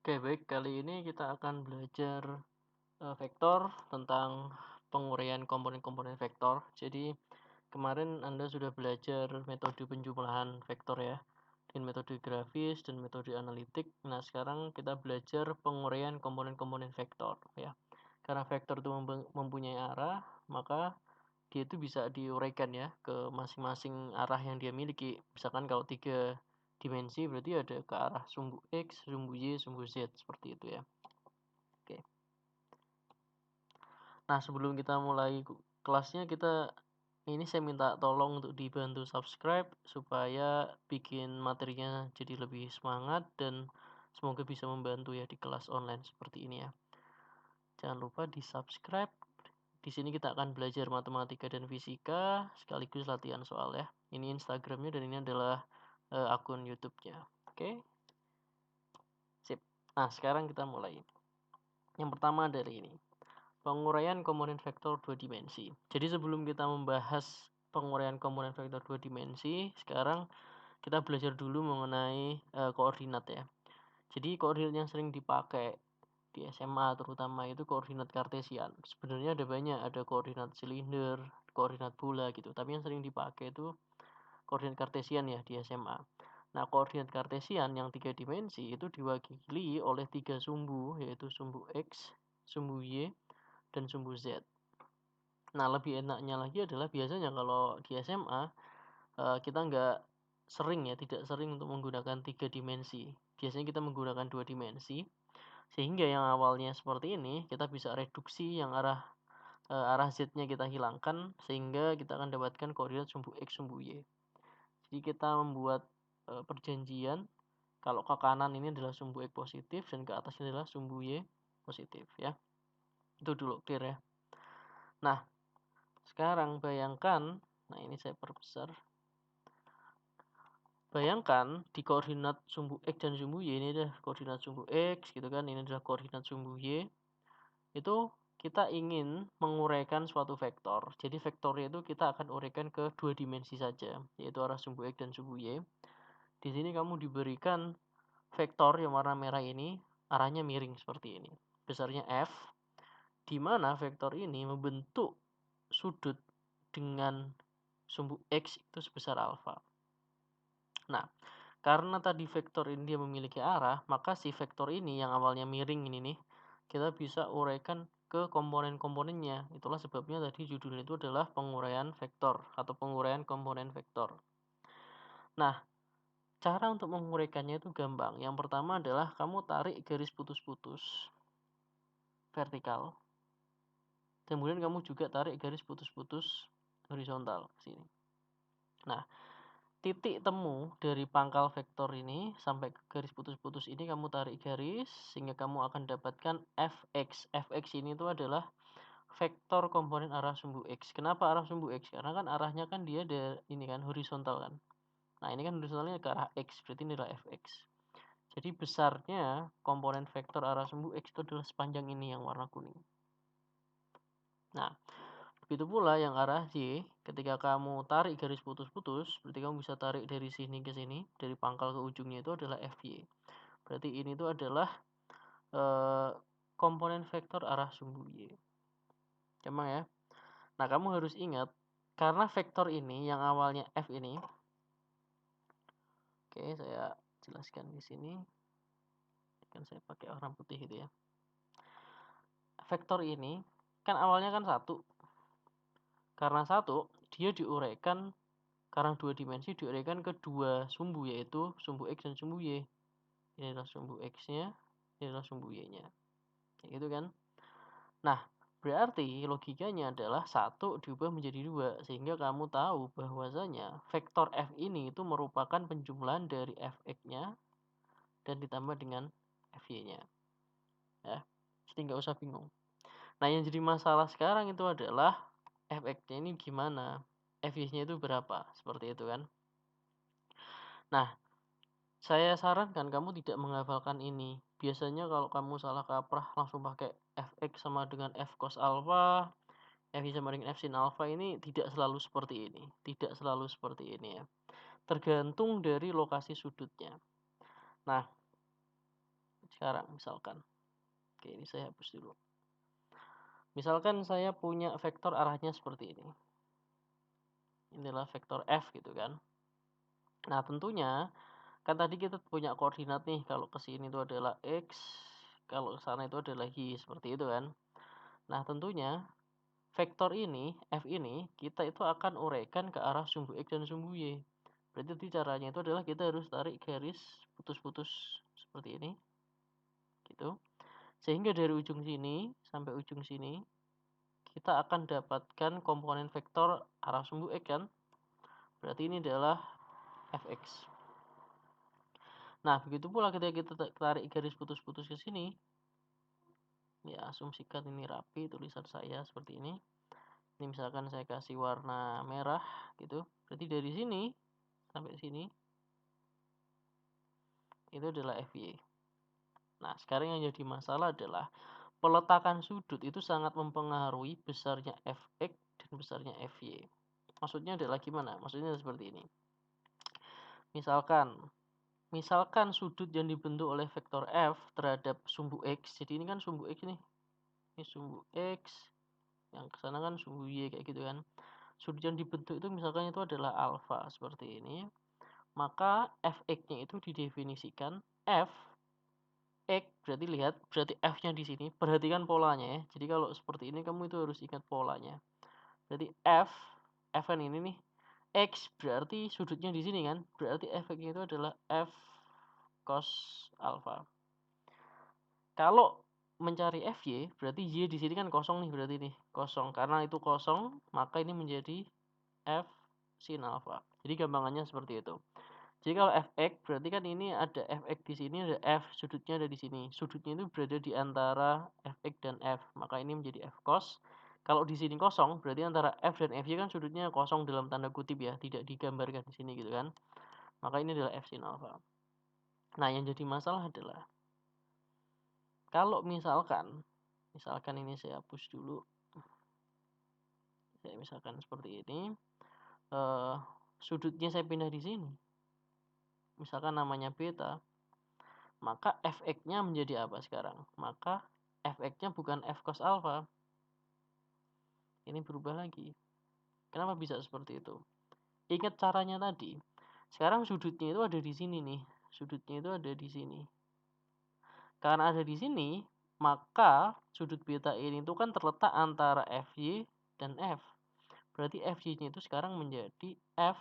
Oke, baik. Kali ini kita akan belajar vektor tentang penguraian komponen-komponen vektor. Jadi, kemarin Anda sudah belajar metode penjumlahan vektor ya, dengan metode grafis dan metode analitik. Nah, sekarang kita belajar penguraian komponen-komponen vektor ya. Karena vektor itu mempunyai arah, maka dia itu bisa diuraikan ya ke masing-masing arah yang dia miliki. Misalkan kalau 3 dimensi berarti ada ke arah sumbu X, sumbu Y, sumbu Z seperti itu ya. Oke. Nah, sebelum kita mulai kelasnya ini saya minta tolong untuk dibantu subscribe supaya bikin materinya jadi lebih semangat dan semoga bisa membantu ya di kelas online seperti ini ya. Jangan lupa di-subscribe. Di sini kita akan belajar matematika dan fisika sekaligus latihan soal ya. Ini Instagramnya dan ini adalah akun YouTube-nya. Oke, sip. Nah, sekarang kita mulai. Yang pertama dari ini, penguraian komponen vektor dua dimensi. Jadi sebelum kita membahas penguraian komponen vektor dua dimensi, sekarang kita belajar dulu mengenai koordinat ya. Jadi koordinat yang sering dipakai di SMA terutama itu koordinat kartesian. Sebenarnya ada banyak, ada koordinat silinder, koordinat bola gitu. Tapi yang sering dipakai itu koordinat kartesian ya di SMA. Nah, koordinat kartesian yang 3 dimensi itu diwakili oleh 3 sumbu, yaitu sumbu X, sumbu Y, dan sumbu Z. Nah, lebih enaknya lagi adalah biasanya kalau di SMA, kita nggak sering ya, tidak sering untuk menggunakan 3 dimensi. Biasanya kita menggunakan 2 dimensi, sehingga yang awalnya seperti ini, kita bisa reduksi yang arah Z-nya kita hilangkan, sehingga kita akan dapatkan koordinat sumbu X, sumbu Y. Jadi kita membuat, perjanjian kalau ke kanan ini adalah sumbu X positif dan ke atasnya adalah sumbu Y positif ya. Itu dulu, clear ya. Nah, sekarang bayangkan, nah ini saya perbesar. Bayangkan di koordinat sumbu X dan sumbu Y ini adalah koordinat sumbu X gitu kan, ini adalah koordinat sumbu Y. Itu kita ingin menguraikan suatu vektor. Jadi vektornya itu kita akan uraikan ke 2 dimensi saja, yaitu arah sumbu X dan sumbu Y. Di sini kamu diberikan vektor yang warna merah ini arahnya miring seperti ini. Besarnya F, di mana vektor ini membentuk sudut dengan sumbu X itu sebesar alfa. Nah, karena tadi vektor ini dia memiliki arah, maka si vektor ini yang awalnya miring ini nih, kita bisa uraikan ke komponen-komponennya. Itulah sebabnya tadi judulnya itu adalah penguraian vektor atau penguraian komponen vektor. Nah, cara untuk menguraikannya itu gampang. Yang pertama adalah kamu tarik garis putus-putus vertikal. Kemudian kamu juga tarik garis putus-putus horizontal ke sini. Nah, titik temu dari pangkal vektor ini sampai ke garis putus-putus ini kamu tarik garis sehingga kamu akan dapatkan fx. Fx ini itu adalah vektor komponen arah sumbu x. Kenapa arah sumbu x? Karena kan arahnya kan dia dari ini kan horizontal kan. Nah, ini kan horizontalnya ke arah x, berarti ini adalah fx. Jadi besarnya komponen vektor arah sumbu x itu adalah sepanjang ini yang warna kuning. Nah, begitu pula yang arah Y, ketika kamu tarik garis putus-putus, berarti kamu bisa tarik dari sini ke sini, dari pangkal ke ujungnya itu adalah FY. Berarti ini tuh adalah eh, komponen vektor arah sumbu Y. Gampang ya? Nah, kamu harus ingat, karena vektor ini yang awalnya F ini, oke, saya jelaskan di sini. Kan saya pakai warna putih gitu ya. Vektor ini kan awalnya kan 1. Karena 1, dia diuraikan karena 2 dimensi diuraikan ke 2 sumbu, yaitu sumbu X dan sumbu Y. Ini adalah sumbu X-nya, ini adalah sumbu Y-nya. Kayak gitu kan. Nah, berarti logikanya adalah 1 diubah menjadi 2, sehingga kamu tahu bahwasanya vektor F ini itu merupakan penjumlahan dari Fx-nya dan ditambah dengan Fy-nya. Ya, jadi nggak usah bingung. Nah, yang jadi masalah sekarang itu adalah Fx-nya ini gimana? Fy-nya itu berapa? Seperti itu kan. Nah, saya sarankan kamu tidak menghafalkan ini. Biasanya kalau kamu salah kaprah langsung pakai Fx sama dengan F cos alpha, Fy sama dengan F sin alpha, ini tidak selalu seperti ini. Tidak selalu seperti ini ya. Tergantung dari lokasi sudutnya. Nah, Sekarang misalkan, oke ini saya hapus dulu. Misalkan saya punya vektor arahnya seperti ini. Inilah vektor F gitu kan. Nah tentunya, kan tadi kita punya koordinat nih, kalau ke sini itu adalah X, kalau ke sana itu adalah Y, seperti itu kan. Nah tentunya, vektor ini, F ini, kita itu akan uraikan ke arah sumbu X dan sumbu Y. Berarti caranya itu adalah kita harus tarik garis putus-putus seperti ini, gitu. Sehingga dari ujung sini sampai ujung sini, kita akan dapatkan komponen vektor arah sumbu X kan. Berarti ini adalah Fx. Nah, begitu pula ketika kita tarik garis putus-putus ke sini, ya asumsikan ini rapi tulisan saya seperti ini. Ini misalkan saya kasih warna merah gitu. Berarti dari sini sampai sini itu adalah Fy. Nah, sekarang yang jadi masalah adalah peletakan sudut itu sangat mempengaruhi besarnya Fx dan besarnya Fy. Maksudnya adalah gimana? Maksudnya seperti ini. Misalkan sudut yang dibentuk oleh vektor F terhadap sumbu X. Jadi ini kan sumbu X nih. Ini sumbu X, yang ke sana kan sumbu Y kayak gitu kan. Sudut yang dibentuk itu misalkan itu adalah alfa seperti ini. Maka Fx-nya itu didefinisikan F X, berarti lihat, berarti F-nya di sini. Perhatikan polanya ya. Jadi kalau seperti ini kamu itu harus ingat polanya. Berarti Fn ini nih, X berarti sudutnya di sini kan. Berarti Fx-nya itu adalah F cos alpha. Kalau mencari Fy, berarti Y di sini kan kosong nih, berarti nih kosong. Karena itu kosong, maka ini menjadi F sin alpha. Jadi gampangannya seperti itu. Jadi kalau Fx berarti kan ini ada Fx di sini, ada F, sudutnya ada di sini. Sudutnya itu berada di antara Fx dan F, maka ini menjadi F cos. Kalau di sini kosong, berarti antara F dan Fy kan sudutnya kosong dalam tanda kutip ya, tidak digambarkan di sini gitu kan. Maka ini adalah F sin alpha. Nah, yang jadi masalah adalah kalau misalkan ini saya hapus dulu. Saya misalkan seperti ini. Sudutnya saya pindah di sini. Misalkan namanya beta. Maka Fx-nya menjadi apa sekarang? Maka Fx-nya bukan F cos alpha. Ini berubah lagi. Kenapa bisa seperti itu? Ingat caranya tadi. Sekarang sudutnya itu ada di sini nih. Sudutnya itu ada di sini. Karena ada di sini, maka sudut beta ini itu kan terletak antara Fy dan F. Berarti Fy-nya itu sekarang menjadi F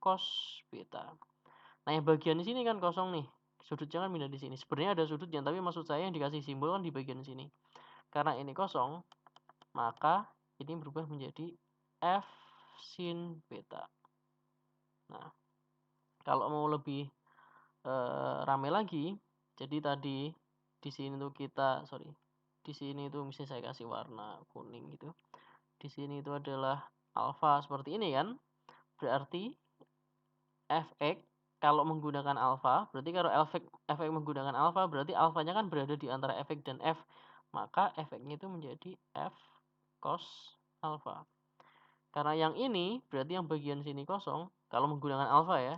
cos beta. Nah, yang bagian di sini kan kosong nih. Sudutnya kan pindah di sini. Sebenarnya ada sudutnya, tapi maksud saya yang dikasih simbol kan di bagian sini. Karena ini kosong, maka ini berubah menjadi F sin beta. Nah, kalau mau lebih rame lagi, jadi tadi di sini tuh di sini tuh misalnya saya kasih warna kuning gitu. Di sini itu adalah alfa seperti ini kan. Berarti Fx kalau menggunakan alfa, berarti kalau Fx menggunakan alfa, berarti alfanya kan berada di antara Fx dan F. Maka Fx-nya itu menjadi F cos alfa. Karena yang ini, berarti yang bagian sini kosong, kalau menggunakan alfa ya,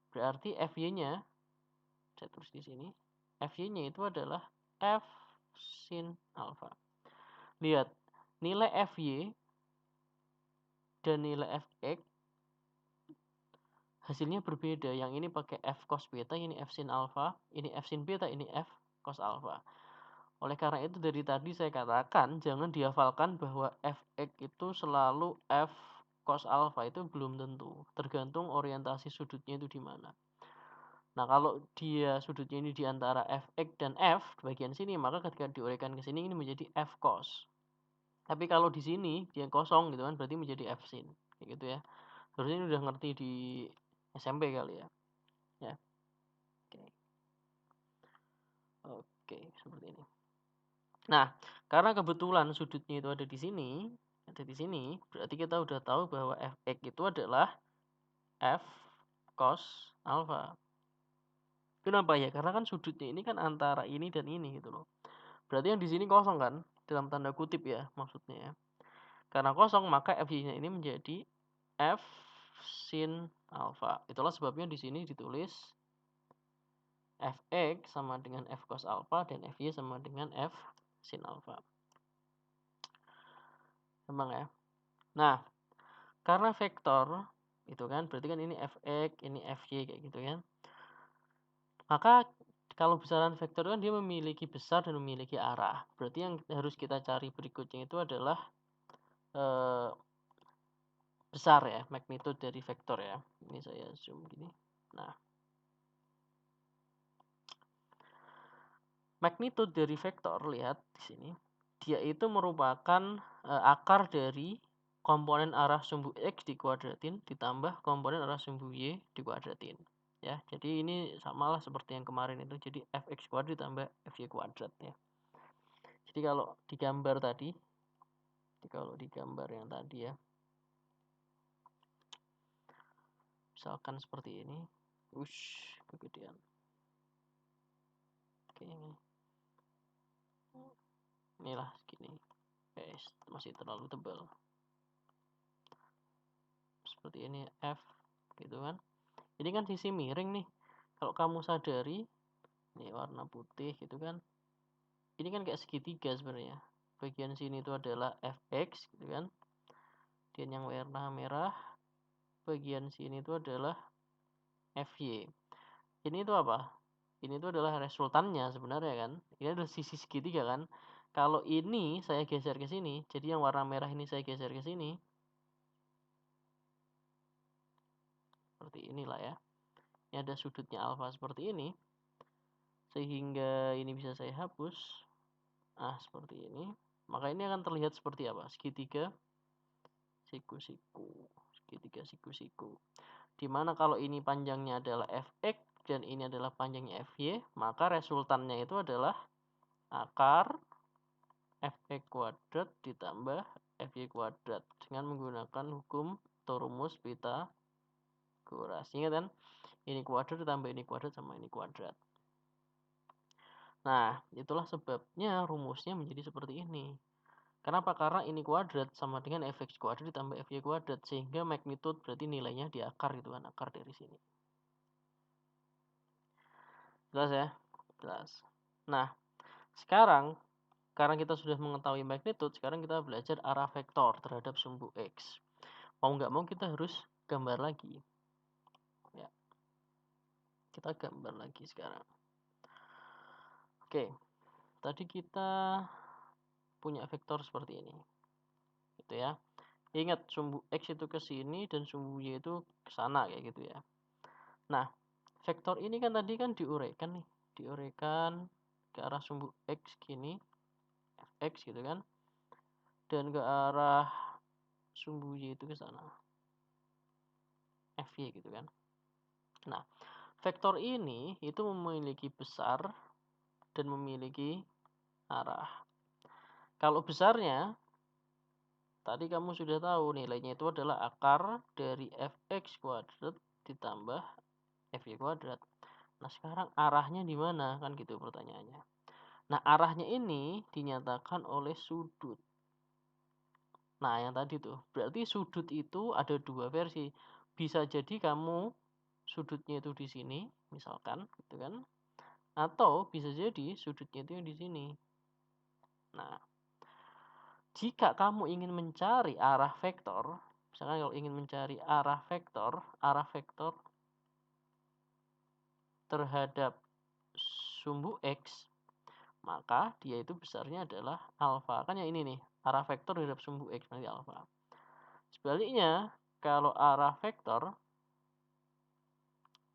berarti Fy-nya, saya tulis di sini, Fy-nya itu adalah F sin alfa. Lihat, nilai Fy dan nilai Fx hasilnya berbeda. Yang ini pakai F cos beta, ini F sin alpha, ini F sin beta, ini F cos alpha. Oleh karena itu dari tadi saya katakan jangan dihafalkan bahwa Fx itu selalu F cos alpha, itu belum tentu. Tergantung orientasi sudutnya itu di mana. Nah, kalau dia sudutnya ini di antara Fx dan F bagian sini, maka ketika diuraikan ke sini ini menjadi F cos. Tapi kalau di sini dia kosong gitu kan, berarti menjadi F sin. Kayak gitu ya. Harusnya ini udah ngerti di SMP kali ya. Ya. Oke. Oke, seperti ini. Nah, karena kebetulan sudutnya itu ada di sini, berarti kita udah tahu bahwa Fx itu adalah F cos alpha. Kenapa ya? Karena kan sudutnya ini kan antara ini dan ini gitu loh. Berarti yang di sini kosong kan? Dalam tanda kutip ya maksudnya ya. Karena kosong maka Fy-nya ini menjadi F sin alpha. Itulah sebabnya di sini ditulis Fx sama dengan F cos alpha dan Fy sama dengan F sin alpha. Gampang ya. Nah, karena vektor itu kan berarti kan ini Fx, ini Fy kayak gitu kan. Maka kalau besaran vektor kan dia memiliki besar dan memiliki arah. Berarti yang harus kita cari berikutnya itu adalah eh, besar ya, magnitude dari vektor ya. Ini saya zoom gini. Nah, magnitude dari vektor, lihat di sini. Dia itu merupakan akar dari komponen arah sumbu X dikuadratin ditambah komponen arah sumbu Y dikuadratin. Ya, jadi ini samalah seperti yang kemarin itu. Jadi Fx kuadrat ditambah Fy kuadrat ya. Jadi kalau digambar tadi, kalau digambar yang tadi ya. Misalkan seperti ini. Wush, kegedean. Oke, ini. Inilah segini. Guys, masih terlalu tebal. Seperti ini F gitu kan. Ini kan sisi miring nih. Kalau kamu sadari, ini warna putih gitu kan. Ini kan kayak segitiga sebenarnya. Bagian sini itu adalah Fx gitu kan. Dan yang warna merah bagian sini itu adalah Fy. Ini itu apa? Ini itu adalah resultannya sebenarnya kan. Ini adalah sisi segitiga kan. Kalau ini saya geser ke sini, jadi yang warna merah ini saya geser ke sini. Seperti inilah ya. Ini ada sudutnya alfa seperti ini. Sehingga ini bisa saya hapus. Nah, seperti ini. Maka ini akan terlihat seperti apa? Segitiga siku-siku. Segitiga siku-siku. Dimana kalau ini panjangnya adalah Fx dan ini adalah panjangnya Fy, maka resultannya itu adalah akar Fx kuadrat ditambah Fy kuadrat dengan menggunakan hukum atau rumus Pythagoras. Ingat kan? Ini kuadrat ditambah ini kuadrat sama ini kuadrat. Nah, itulah sebabnya rumusnya menjadi seperti ini. Kenapa? Karena ini kuadrat sama dengan Fx kuadrat ditambah Fy kuadrat. Sehingga magnitude berarti nilainya di akar gitu kan. Akar dari sini. Jelas ya? Jelas. Nah, sekarang karena kita sudah mengetahui magnitude, sekarang kita belajar arah vektor terhadap sumbu X. Mau nggak mau kita harus gambar lagi. Ya, kita gambar lagi sekarang. Oke, tadi kita punya vektor seperti ini. Gitu ya. Ingat, sumbu X itu ke sini dan sumbu Y itu ke sana kayak gitu ya. Nah, vektor ini kan tadi kan diuraikan nih. Diuraikan ke arah sumbu X gini. Fx gitu kan. Dan ke arah sumbu Y itu ke sana. Fy gitu kan. Nah, vektor ini itu memiliki besar dan memiliki arah. Kalau besarnya, tadi kamu sudah tahu nilainya itu adalah akar dari Fx kuadrat ditambah Fy kuadrat. Nah, sekarang arahnya di mana? Kan gitu pertanyaannya. Nah, arahnya ini dinyatakan oleh sudut. Nah, yang tadi tuh. Berarti sudut itu ada dua versi. Bisa jadi kamu sudutnya itu di sini, misalkan, gitu kan. Atau bisa jadi sudutnya itu yang di sini. Nah, jika kamu ingin mencari arah vektor, misalkan kalau ingin mencari arah vektor terhadap sumbu X, maka dia itu besarnya adalah alfa. Kan yang ini nih, arah vektor terhadap sumbu X nanti alfa. Sebaliknya, kalau arah vektor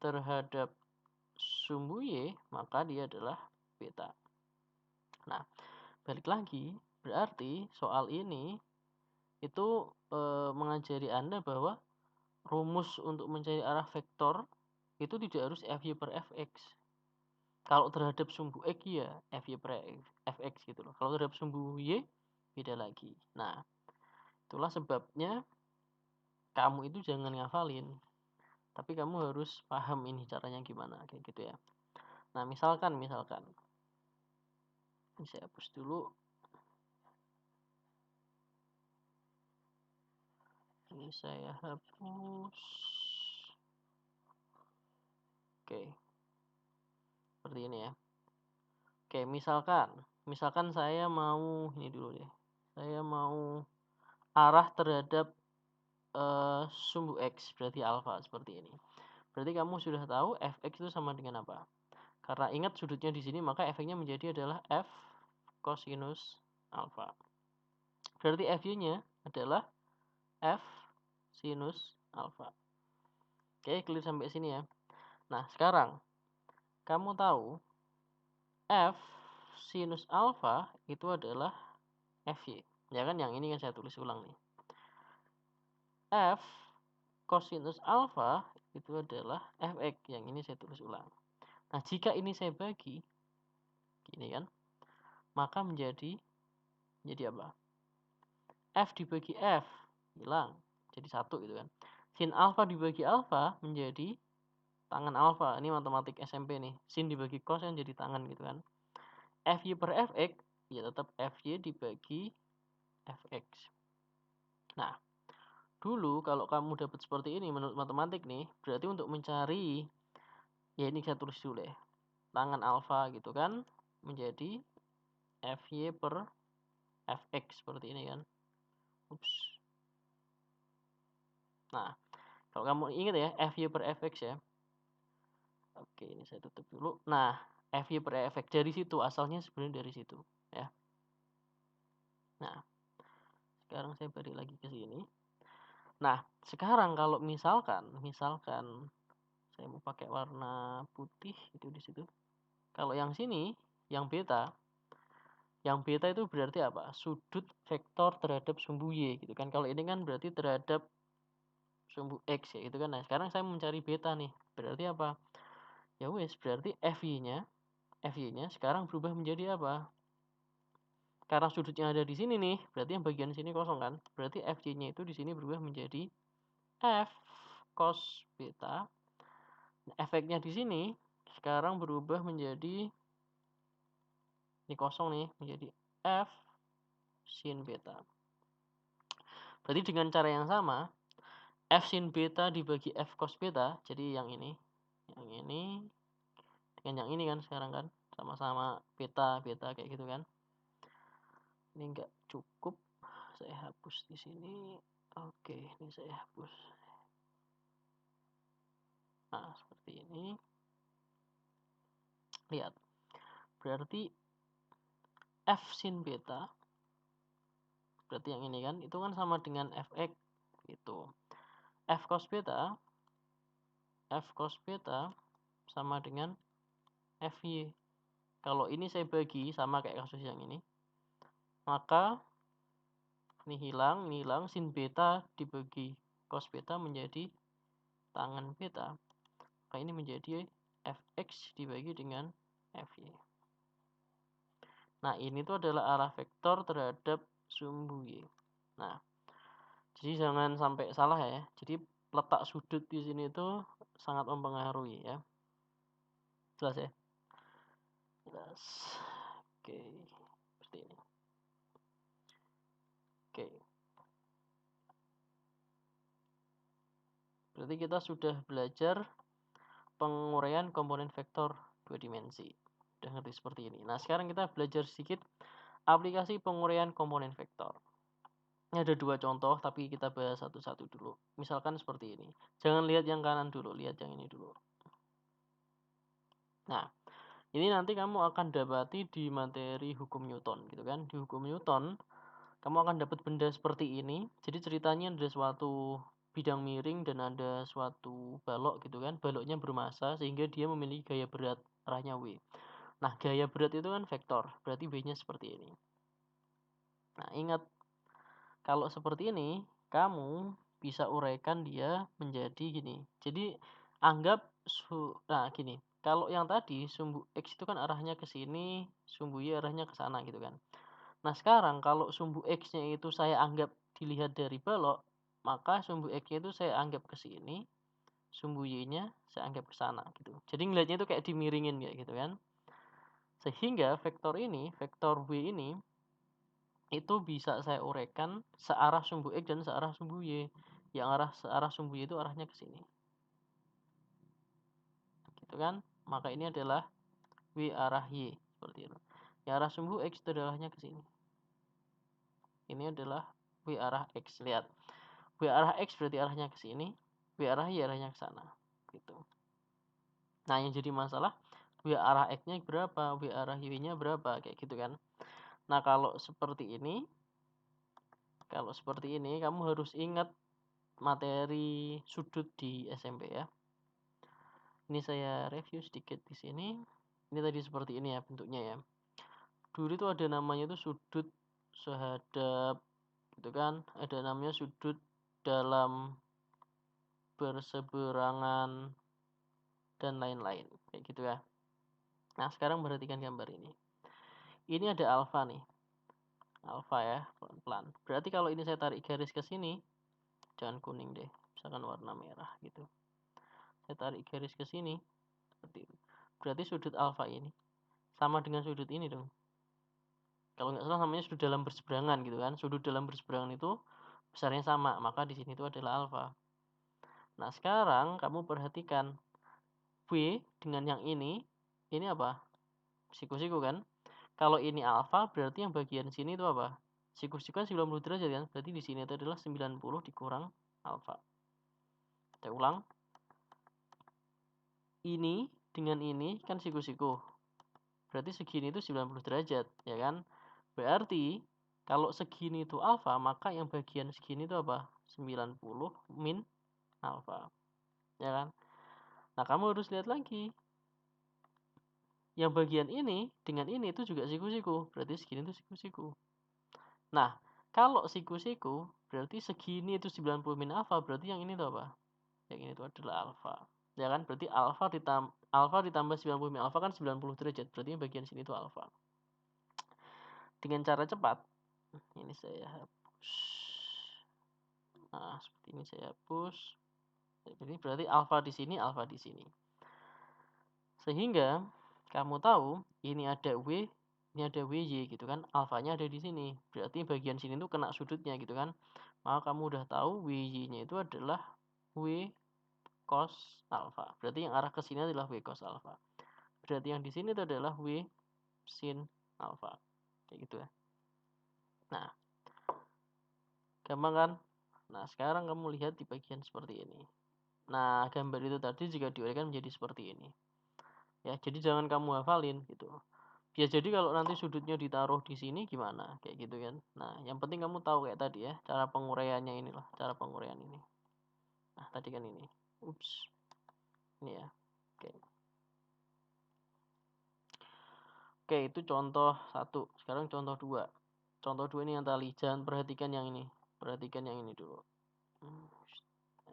terhadap sumbu Y, maka dia adalah beta. Nah, balik lagi, berarti soal ini itu mengajari Anda bahwa rumus untuk mencari arah vektor itu tidak harus Fy per Fx. Kalau terhadap sumbu X ya Fy per Fx gitu loh. Kalau terhadap sumbu Y beda lagi. Nah, itulah sebabnya kamu itu jangan ngafalin. Tapi kamu harus paham ini caranya gimana kayak gitu ya. Nah, misalkan ini saya hapus dulu. Ini saya hapus. Oke. seperti ini ya. Oke, misalkan saya mau ini dulu deh, saya mau arah terhadap, sumbu X, berarti alfa, seperti ini. Berarti kamu sudah tahu fx itu sama dengan apa. Karena ingat sudutnya di sini, maka efeknya menjadi adalah f kosinus alfa. Berarti Fy-nya adalah f sinus alfa. Oke, clear sampai sini ya. Nah, sekarang kamu tahu f sinus alfa itu adalah Fy. Ya kan, yang ini kan saya tulis ulang nih. F kosinus alfa itu adalah Fx, yang ini saya tulis ulang. Nah, jika ini saya bagi, gini kan, maka menjadi apa? F dibagi F, hilang, jadi 1 gitu kan. Sin alfa dibagi alfa menjadi tangan alfa, ini matematik SMP nih. Sin dibagi cos yang jadi tangan gitu kan. Fy per Fx, ya tetap Fy dibagi Fx. Nah, dulu kalau kamu dapat seperti ini menurut matematik nih, berarti untuk mencari, ya ini saya tulis dulu ya, tangan alfa gitu kan, menjadi Fy per Fx seperti ini kan. Ups. Nah, kalau kamu ingat ya, Fy per Fx ya. Oke, ini saya tutup dulu. Nah, Fy per Fx dari situ, asalnya sebenarnya dari situ ya. Nah, sekarang saya balik lagi ke sini. Nah, sekarang kalau misalkan saya mau pakai warna putih itu di situ. Kalau yang sini, yang beta itu berarti apa? Sudut vektor terhadap sumbu Y gitu kan. Kalau ini kan berarti terhadap sumbu X ya itu kan. Nah, sekarang saya mencari beta nih. Berarti apa? Ya wes, berarti Fy-nya sekarang berubah menjadi apa? Karena sudutnya ada di sini nih, berarti yang bagian sini kosong kan? Berarti Fy-nya itu di sini berubah menjadi F cos beta. Nah, efeknya di sini sekarang berubah menjadi ini kosong nih, menjadi F sin beta. Berarti dengan cara yang sama, F sin beta dibagi F cos beta, jadi yang ini dengan yang ini kan sekarang kan, sama-sama beta kayak gitu kan. Ini enggak cukup, saya hapus di sini. Oke, ini saya hapus. Nah, seperti ini. Lihat. Berarti F sin beta, berarti yang ini kan, itu kan sama dengan Fx gitu. F cos beta sama dengan Fy. Kalau ini saya bagi sama kayak kasus yang ini, maka ini hilang, sin beta dibagi cos beta menjadi tangan beta. Maka ini menjadi Fx dibagi dengan Fy. Nah, ini tuh adalah arah vektor terhadap sumbu Y. Nah, jadi jangan sampai salah ya. Jadi letak sudut di sini itu sangat mempengaruhi ya. Jelas ya? Jelas. Oke, seperti ini. Oke. Berarti kita sudah belajar penguraian komponen vektor 2 dimensi. Udah ngerti seperti ini. Nah, sekarang kita belajar sedikit aplikasi penguraian komponen vektor. Ini ada 2 contoh, tapi kita bahas satu-satu dulu. Misalkan seperti ini. Jangan lihat yang kanan dulu, lihat yang ini dulu. Nah, ini nanti kamu akan dapati di materi hukum Newton gitu kan. Di hukum Newton kamu akan dapat benda seperti ini. Jadi ceritanya ada suatu bidang miring dan ada suatu balok gitu kan. Baloknya bermassa sehingga dia memiliki gaya berat, arahnya W. Nah, gaya berat itu kan vektor, berarti W-nya seperti ini. Nah, ingat kalau seperti ini, kamu bisa uraikan dia menjadi gini. Jadi anggap nah gini, kalau yang tadi sumbu X itu kan arahnya ke sini, sumbu Y arahnya ke sana gitu kan. Nah, sekarang kalau sumbu X-nya itu saya anggap dilihat dari balok, maka sumbu X-nya itu saya anggap ke sini, sumbu Y-nya saya anggap ke sana gitu. Jadi ngelihatnya itu kayak dimiringin kayak gitu kan. Sehingga vektor ini, vektor W ini itu bisa saya uraikan searah sumbu X dan searah sumbu Y. Yang searah sumbu Y itu arahnya ke sini. Gitu kan? Maka ini adalah W arah Y, seperti itu. Yang arah sumbu X itu adalah ke sini. Ini adalah W arah X, lihat. W arah X berarti arahnya ke sini, W arah Y arahnya ke sana, gitu. Nah, yang jadi masalah W arah X-nya berapa, W arah Y-nya berapa, kayak gitu kan. Nah, kalau seperti ini kamu harus ingat materi sudut di SMP ya. Ini saya review sedikit di sini. Ini tadi seperti ini ya bentuknya ya. Dulu itu ada namanya itu sudut sehadap gitu kan. Ada namanya sudut dalam berseberangan dan lain-lain kayak gitu ya. Nah, sekarang perhatikan gambar ini. Ini ada alfa nih. Alfa ya, pelan-pelan. Berarti kalau ini saya tarik garis ke sini, jangan kuning deh, misalkan warna merah gitu. Saya tarik garis ke sini seperti itu. Berarti sudut alfa ini sama dengan sudut ini dong. Kalau nggak salah namanya sudut dalam berseberangan gitu kan. Sudut dalam berseberangan itu besarnya sama, maka di sini itu adalah alfa. Nah, sekarang kamu perhatikan W dengan yang ini apa? Siku-siku kan? Kalau ini alfa berarti yang bagian sini itu apa? Siku-siku kan 90 derajat kan? Berarti di sini itu adalah 90 dikurang alfa. Saya ulang. Ini dengan ini kan siku-siku. Berarti segini itu 90 derajat, ya kan? Berarti kalau segini itu alfa, maka yang bagian segini itu apa? 90 min alfa. Ya kan? Nah, kamu harus lihat lagi. Yang bagian ini dengan ini itu juga siku-siku. Berarti segini itu siku-siku. Nah, kalau siku-siku berarti segini itu 90 min alfa, berarti yang ini itu apa? Yang ini itu adalah alfa. Ya kan? Berarti alfa ditambah 90 min alfa kan 90 derajat. Berarti yang bagian sini itu alfa. Dengan cara cepat, ini saya hapus. Nah, seperti ini saya hapus. Jadi berarti alfa di sini, alfa di sini. Sehingga kamu tahu ini ada W, ini ada WY gitu kan. Alfanya ada di sini. Berarti bagian sini tuh kena sudutnya gitu kan. Maka kamu udah tahu WY-nya itu adalah W cos alfa. Berarti yang arah ke sini adalah W cos alfa. Berarti yang di sini itu adalah W sin alfa. Kayak gitu ya. Nah, gampang kan? Nah, sekarang kamu lihat di bagian seperti ini. Nah, gambar itu tadi jika diuraikan menjadi seperti ini. Ya, jadi jangan kamu hafalin gitu. Ya jadi kalau nanti sudutnya ditaruh di sini gimana? Kayak gitu kan. Nah, yang penting kamu tahu kayak tadi ya, cara penguraiannya inilah, cara penguraian ini. Nah, tadi kan ini. Ups. Ini ya. Oke. Oke, itu contoh 1. Sekarang contoh 2. Contoh 2 ini yang tadi, jangan perhatikan yang ini. Perhatikan yang ini dulu.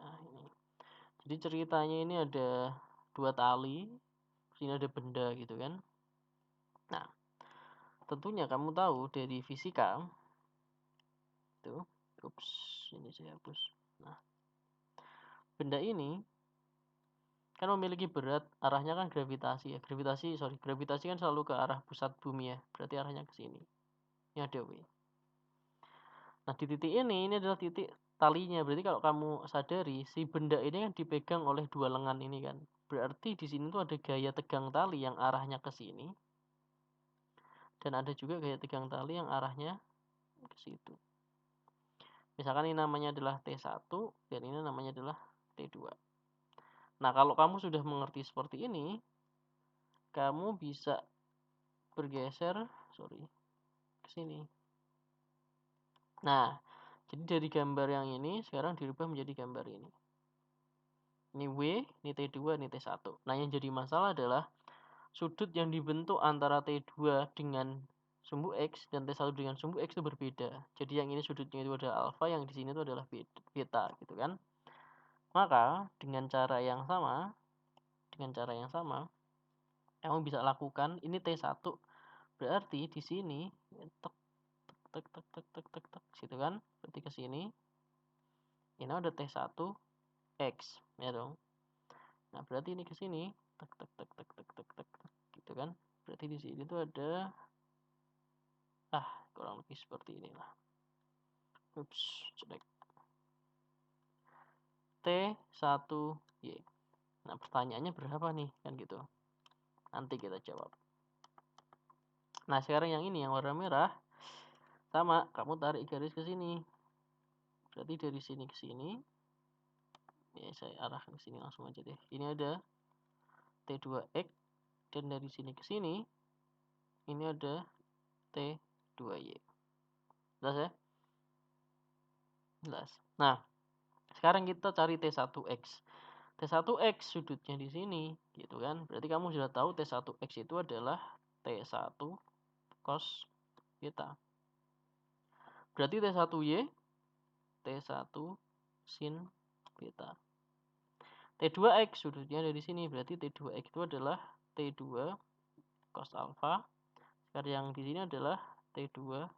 Nah, ini. Jadi ceritanya ini ada 2 tali, sini ada benda gitu kan. Nah, tentunya kamu tahu dari fisika tuh, ups, ini saya hapus. Nah, benda ini kan memiliki berat, arahnya kan gravitasi ya. Gravitasi kan selalu ke arah pusat bumi ya. Berarti arahnya ke sini. Ini ada W. Nah, di titik ini adalah titik talinya. Berarti kalau kamu sadari, si benda ini kan dipegang oleh 2 lengan ini kan. Berarti di sini tuh ada gaya tegang tali yang arahnya ke sini. Dan ada juga gaya tegang tali yang arahnya ke situ. Misalkan ini namanya adalah T1 dan ini namanya adalah T2. Nah, kalau kamu sudah mengerti seperti ini, kamu bisa bergeser, ke sini. Nah, jadi dari gambar yang ini sekarang dirubah menjadi gambar ini. Ini W, ini T2, ini T1. Nah, yang jadi masalah adalah sudut yang dibentuk antara T2 dengan sumbu X dan T1 dengan sumbu X itu berbeda. Jadi yang ini sudutnya itu adalah alfa, yang di sini itu adalah beta, gitu kan. Maka dengan cara yang sama, kamu bisa lakukan ini T1 berarti di sini tek tek tek tek tek tek tek situ kan. Berarti ke sini ini ada T1 X ya dong. Nah, berarti ini ke sini tek tek tek tek tek tek tek gitu kan. Berarti di sini tuh ada kurang lebih seperti inilah. Ups, jelek. T1Y. Nah, pertanyaannya berapa nih kan gitu. Nanti kita jawab. Nah, sekarang yang ini yang warna merah, sama, kamu tarik garis ke sini. Berarti dari sini ke sini, ya saya arahkan ke sini langsung aja deh. Ini ada T2X, dan dari sini ke sini, ini ada T2Y. Jelas ya? Jelas. Nah, sekarang kita cari T1X. T1X sudutnya di sini, gitu kan. Berarti kamu sudah tahu T1X itu adalah T1 cos theta. Berarti T1Y, T1 sin theta. T2X sudutnya dari sini, berarti T2X itu adalah T2 cos alpha. Sekarang yang di sini adalah T2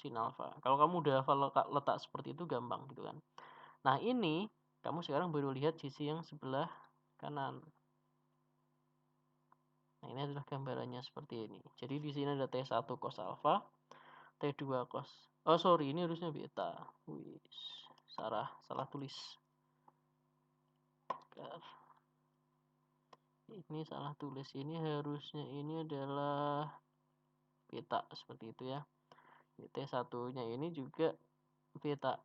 sin alpha. Kalau kamu udah hafal letak seperti itu gampang gitu kan. Nah, ini kamu sekarang baru lihat sisi yang sebelah kanan. Nah, ini adalah gambarannya seperti ini. Jadi di sini ada T1 cos alpha, T2 cos. Oh, sorry, ini harusnya beta. Wis, salah tulis. Ini salah tulis. Ini harusnya ini adalah beta seperti itu ya. T1-nya ini juga beta.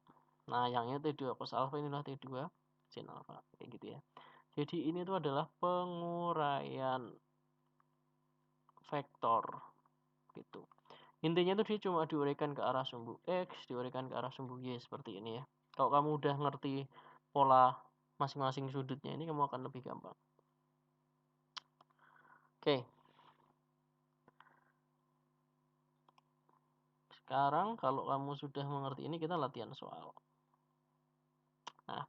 Nah, yang ini T2 cos alpha, inilah T2 sin alpha kayak gitu ya. Jadi ini tuh adalah penguraian vektor gitu. Intinya tuh dia cuma diuraikan ke arah sumbu X, diuraikan ke arah sumbu Y seperti ini ya. Kalau kamu udah ngerti pola masing-masing sudutnya ini, kamu akan lebih gampang. Oke. Sekarang kalau kamu sudah mengerti ini, kita latihan soal. Nah,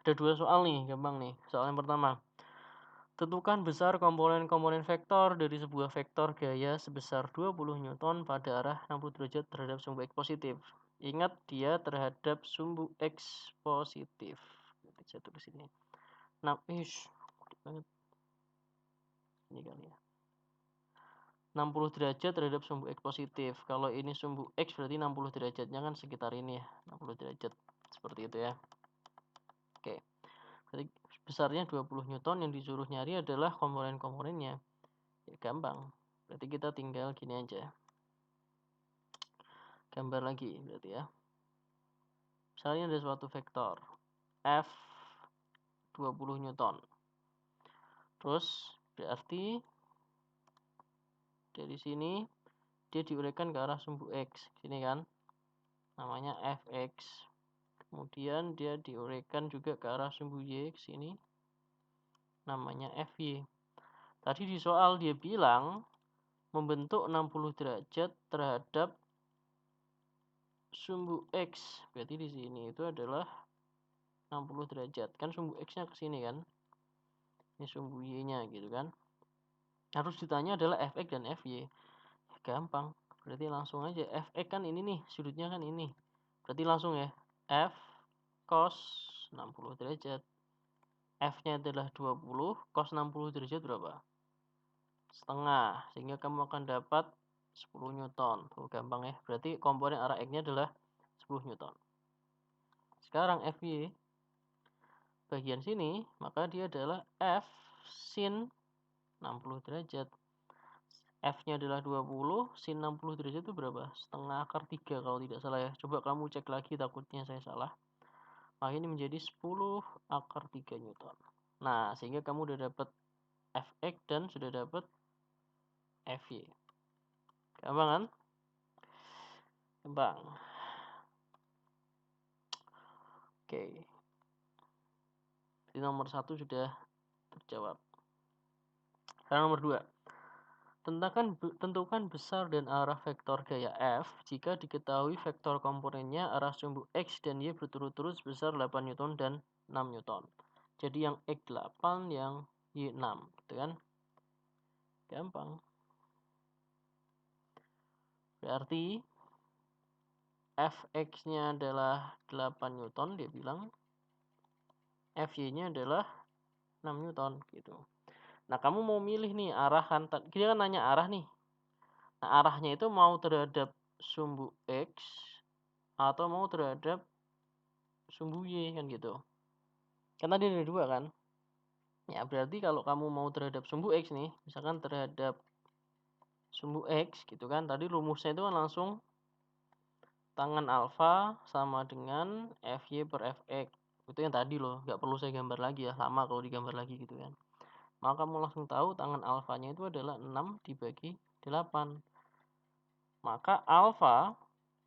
ada 2 soal nih, gampang nih. Soal yang pertama. Tentukan besar komponen-komponen vektor dari sebuah vektor gaya sebesar 20 Newton pada arah 60 derajat terhadap sumbu X positif. Ingat dia terhadap sumbu X positif. Nanti saya tulis ini. Nah, banget. Ini kali ya. 60 derajat terhadap sumbu X positif. Kalau ini sumbu X berarti 60 derajatnya kan sekitar ini ya. 60 derajat. Seperti itu ya. Oke. Berarti besarnya 20 Newton, yang disuruh nyari adalah komponen-komponennya. Ya, gampang. Berarti kita tinggal gini aja. Gambar lagi berarti ya. Misalnya ada suatu vektor F 20 Newton. Terus berarti dari sini dia diuraikan ke arah sumbu X. Sini kan. Namanya Fx. Kemudian dia diuraikan juga ke arah sumbu Y sini. Namanya Fy. Tadi di soal dia bilang membentuk 60 derajat terhadap sumbu X. Berarti di sini itu adalah 60 derajat. Kan sumbu X-nya ke sini kan. Ini sumbu Y-nya gitu kan. Harus ditanya adalah Fx dan Fy. Gampang. Berarti langsung aja. Fx kan ini nih, sudutnya kan ini. Berarti langsung ya. F cos 60 derajat. F-nya adalah 20, cos 60 derajat berapa? Setengah. Sehingga kamu akan dapat 10 Newton. Tuh, gampang ya. Berarti komponen arah X-nya adalah 10 Newton. Sekarang Fy bagian sini, maka dia adalah F sin 60 derajat. F-nya adalah 20, sin 60 derajat itu berapa? Setengah akar 3 kalau tidak salah ya. Coba kamu cek lagi, takutnya saya salah. Maka ini menjadi 10 akar 3 Newton. Nah, sehingga kamu udah dapat Fx dan sudah dapat Fy. Gampang kan? Gampang. Oke. Jadi nomor 1 sudah terjawab. Sekarang nomor 2. Tentukan besar dan arah vektor gaya F jika diketahui vektor komponennya arah sumbu X dan Y berturut-turut sebesar 8 Newton dan 6 Newton. Jadi yang X 8, yang Y 6, gitu kan? Gampang. Berarti Fx-nya adalah 8 Newton, dia bilang. Fy-nya adalah 6 Newton, gitu. Nah, kamu mau milih nih arah kan, dia kan nanya arah nih. Nah, arahnya itu mau terhadap sumbu X atau mau terhadap sumbu Y kan gitu. Kan tadi ada 2 kan. Ya berarti kalau kamu mau terhadap sumbu X nih, misalkan terhadap sumbu X gitu kan, tadi rumusnya itu kan langsung tangen alfa sama dengan FY/Fx. Itu yang tadi loh, nggak perlu saya gambar lagi ya, lama kalau digambar lagi gitu kan. Maka kamu langsung tahu tangen alfanya itu adalah 6 dibagi 8. Maka alfa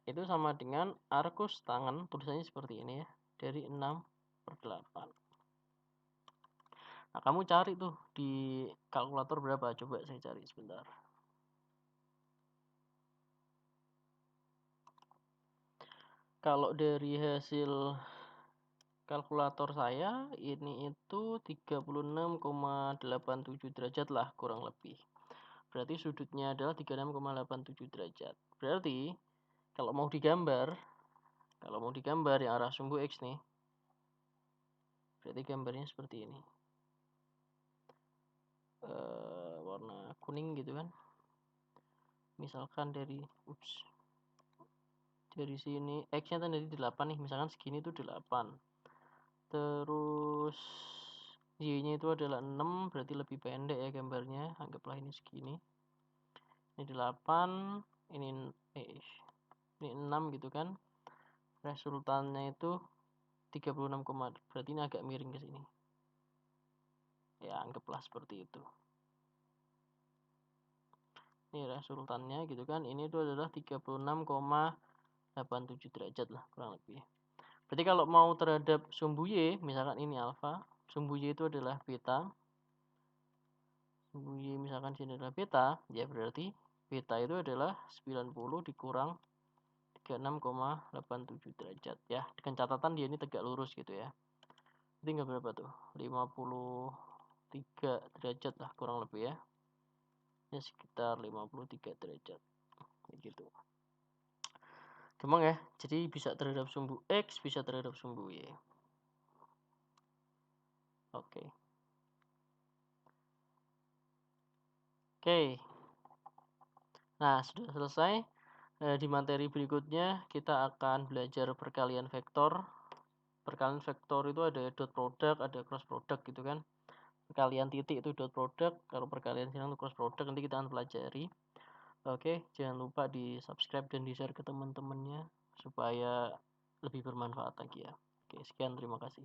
itu sama dengan arcus tangen, tulisannya seperti ini ya, dari 6/8. Nah, kamu cari tuh di kalkulator berapa, coba saya cari sebentar. Kalau dari hasil kalkulator saya, ini itu 36,87 derajat lah kurang lebih. Berarti sudutnya adalah 36,87 derajat. Berarti kalau mau digambar yang arah sumbu X nih, berarti gambarnya seperti ini. Warna kuning gitu kan. Misalkan dari sini X-nya kan dari 8 nih, misalkan segini tuh 8. Terus Y-nya itu adalah 6, berarti lebih pendek ya gambarnya. Anggaplah ini segini. Ini 8, ini 6 gitu kan. Resultannya itu 36, berarti ini agak miring ke sini. Ya, anggaplah seperti itu. Ini resultannya gitu kan. Ini itu adalah 36,87 derajat lah kurang lebih. Berarti kalau mau terhadap sumbu Y, misalkan ini alfa, sumbu Y itu adalah beta. Sumbu Y misalkan sini adalah beta, ya berarti beta itu adalah 90 dikurang 36,87 derajat ya. Dengan catatan dia ini tegak lurus gitu ya. Tinggal berapa tuh? 53 derajat lah kurang lebih ya. Ya sekitar 53 derajat. Gitu. Gampang ya. Jadi bisa terhadap sumbu X, bisa terhadap sumbu Y. Oke. Oke. Nah, sudah selesai. Di materi berikutnya kita akan belajar perkalian vektor. Perkalian vektor itu ada dot product, ada cross product gitu kan. Perkalian titik itu dot product, kalau perkalian silang itu cross product, nanti kita akan pelajari. Oke, jangan lupa di-subscribe dan di-share ke teman-temannya supaya lebih bermanfaat lagi ya. Oke, sekian, terima kasih.